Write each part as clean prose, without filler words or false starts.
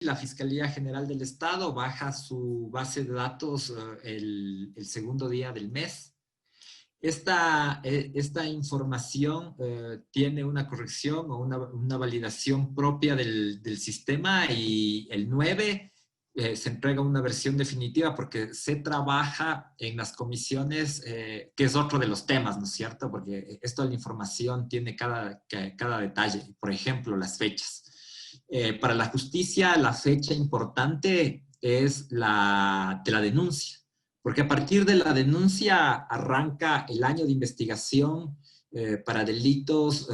La Fiscalía General del Estado baja su base de datos el segundo día del mes. Esta información tiene una corrección o una validación propia del sistema, y el 9 se entrega una versión definitiva porque se trabaja en las comisiones, que es otro de los temas, ¿no es cierto? Porque esto de la información tiene cada detalle. Por ejemplo, las fechas. Para la justicia, la fecha importante es de la denuncia, porque a partir de la denuncia arranca el año de investigación para delitos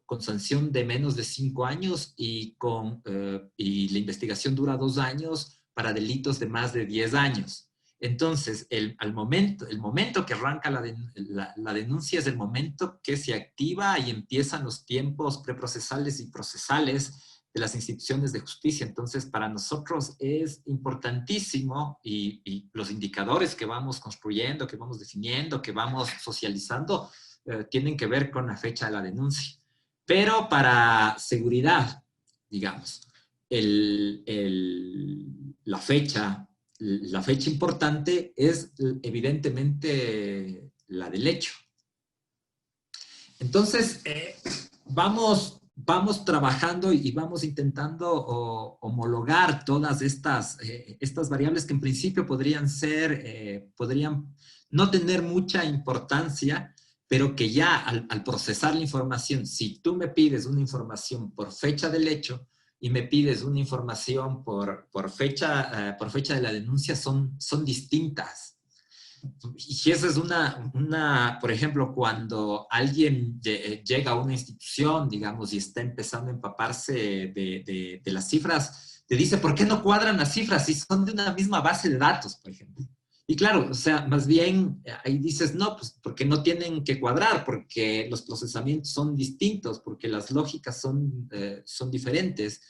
con sanción de menos de 5 años y la investigación dura 2 años para delitos de más de 10 años. Entonces, el momento que arranca la denuncia es el momento que se activa y empiezan los tiempos preprocesales y procesales de las instituciones de justicia. Entonces, para nosotros es importantísimo, y los indicadores que vamos construyendo, que vamos definiendo, que vamos socializando, tienen que ver con la fecha de la denuncia. Pero para seguridad, digamos, la fecha importante es evidentemente la del hecho. Entonces, vamos trabajando y vamos intentando homologar todas estas variables que en principio podrían no tener mucha importancia, pero que ya al procesar la información, si tú me pides una información por fecha del hecho y me pides una información por fecha de la denuncia, son distintas. Y esa es por ejemplo, cuando alguien llega a una institución, digamos, y está empezando a empaparse de las cifras, te dice, ¿por qué no cuadran las cifras si son de una misma base de datos, por ejemplo? Y claro, o sea, más bien ahí dices, no, pues porque no tienen que cuadrar, porque los procesamientos son distintos, porque las lógicas son diferentes.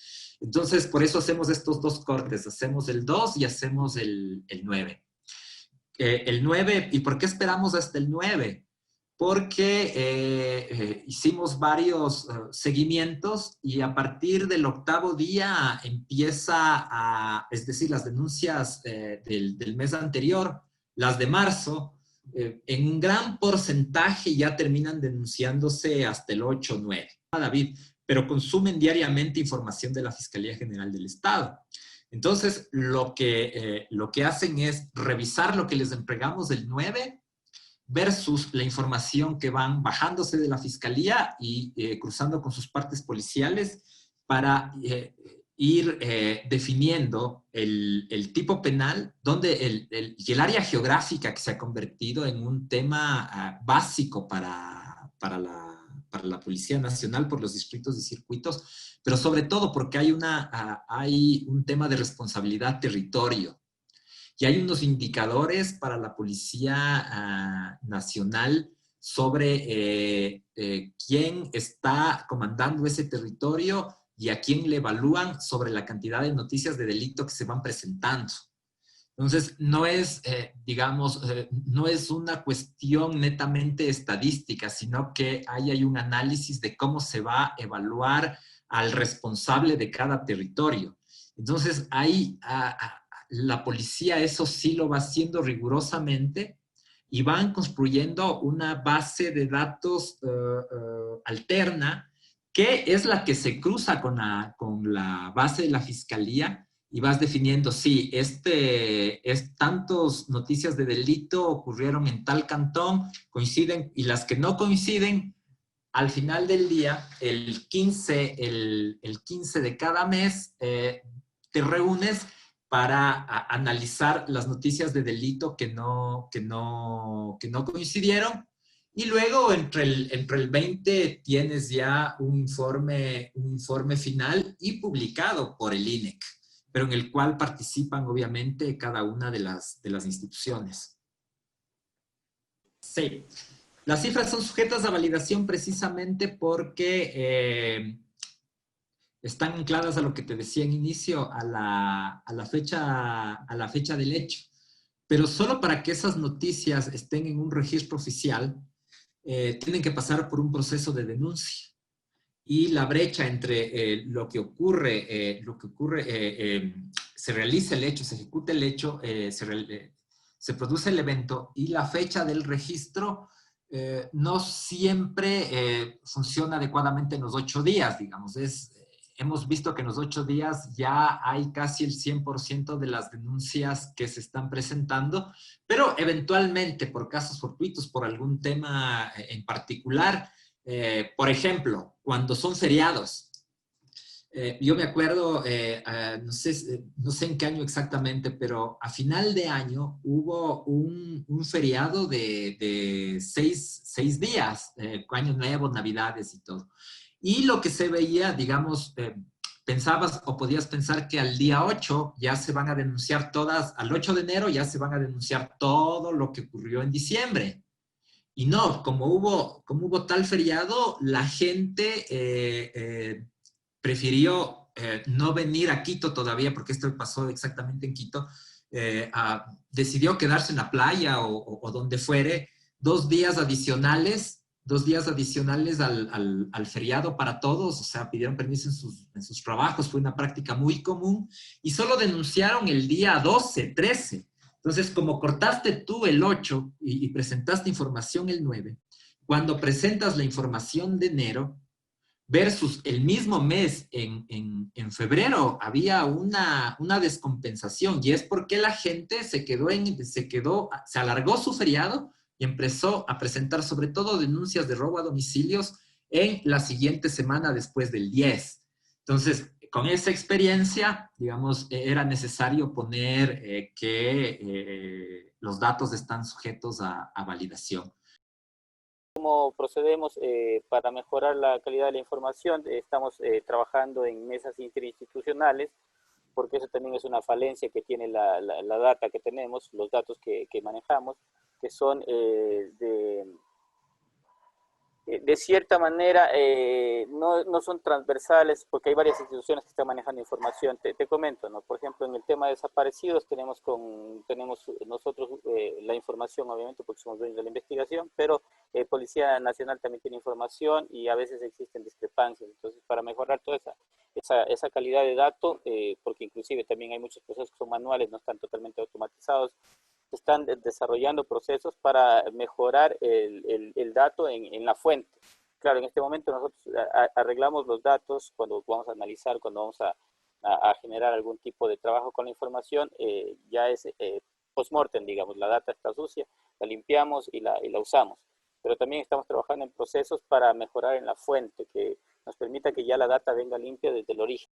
Entonces, por eso hacemos estos dos cortes, hacemos el 2 y hacemos el 9. El 9, ¿y por qué esperamos hasta el 9? Porque hicimos varios seguimientos, y a partir del 8º día es decir, las denuncias del mes anterior, las de marzo, en un gran porcentaje ya terminan denunciándose hasta el 8 o 9. David, pero consumen diariamente información de la Fiscalía General del Estado. Entonces, lo que hacen es revisar lo que les entregamos del 9 versus la información que van bajándose de la Fiscalía y cruzando con sus partes policiales para ir definiendo el tipo penal, y el área geográfica, que se ha convertido en un tema básico para la Policía Nacional por los distritos y circuitos, pero sobre todo porque hay un tema de responsabilidad territorio. Y hay unos indicadores para la Policía Nacional sobre quién está comandando ese territorio y a quién le evalúan sobre la cantidad de noticias de delito que se van presentando. Entonces, no es, no es una cuestión netamente estadística, sino que ahí hay un análisis de cómo se va a evaluar al responsable de cada territorio. Entonces, ahí la policía eso sí lo va haciendo rigurosamente, y van construyendo una base de datos alterna, que es la que se cruza con la base de la Fiscalía, y vas definiendo, sí, tantos noticias de delito ocurrieron en tal cantón, coinciden, y las que no coinciden, al final del día, el 15 de cada mes, te reúnes para analizar las noticias de delito que no coincidieron, y luego entre el 20 tienes ya un informe final y publicado por el INEC, pero en el cual participan obviamente cada una de las instituciones. Sí. Las cifras son sujetas a validación precisamente porque están ancladas a lo que te decía en inicio, a la fecha del hecho. Pero solo para que esas noticias estén en un registro oficial, tienen que pasar por un proceso de denuncia. y la brecha entre se realiza el hecho, se ejecuta el hecho, se produce el evento y la fecha del registro no siempre funciona adecuadamente en los 8 días, digamos. Hemos visto que en los 8 días ya hay casi el 100% de las denuncias que se están presentando, pero eventualmente por casos fortuitos, por algún tema en particular, por ejemplo, cuando son feriados. Yo me acuerdo, no sé en qué año exactamente, pero a final de año hubo un feriado de 6 días, Año Nuevo, Navidades y todo. Y lo que se veía, digamos, pensabas o podías pensar que al día 8 ya se van a denunciar todas, al 8 de enero ya se van a denunciar todo lo que ocurrió en diciembre. Y no, como hubo tal feriado, la gente prefirió no venir a Quito todavía, porque esto pasó exactamente en Quito, decidió quedarse en la playa o donde fuere 2 días adicionales al feriado para todos, o sea, pidieron permiso en sus trabajos, fue una práctica muy común, y solo denunciaron el día 12, 13. Entonces, como cortaste tú el 8 y presentaste información el 9, cuando presentas la información de enero versus el mismo mes en febrero, había una descompensación, y es porque la gente se alargó su feriado y empezó a presentar sobre todo denuncias de robo a domicilios en la siguiente semana después del 10. Entonces, con esa experiencia, digamos, era necesario poner que los datos están sujetos a validación. ¿Cómo procedemos para mejorar la calidad de la información? Estamos trabajando en mesas interinstitucionales, porque eso también es una falencia que tiene la data que tenemos, los datos que manejamos, que son de cierta manera no son transversales, porque hay varias instituciones que están manejando información. Te comento, ¿no? Por ejemplo, en el tema de desaparecidos tenemos nosotros la información, obviamente, porque somos dueños de la investigación, pero Policía Nacional también tiene información y a veces existen discrepancias. Entonces, para mejorar toda esa calidad de datos, porque inclusive también hay muchos procesos que son manuales, no están totalmente automatizados, están desarrollando procesos para mejorar el dato en la fuente. Claro, en este momento nosotros arreglamos los datos cuando vamos a analizar, cuando vamos a generar algún tipo de trabajo con la información, ya es post-mortem, digamos, la data está sucia, la limpiamos y la usamos. Pero también estamos trabajando en procesos para mejorar en la fuente, que nos permita que ya la data venga limpia desde el origen.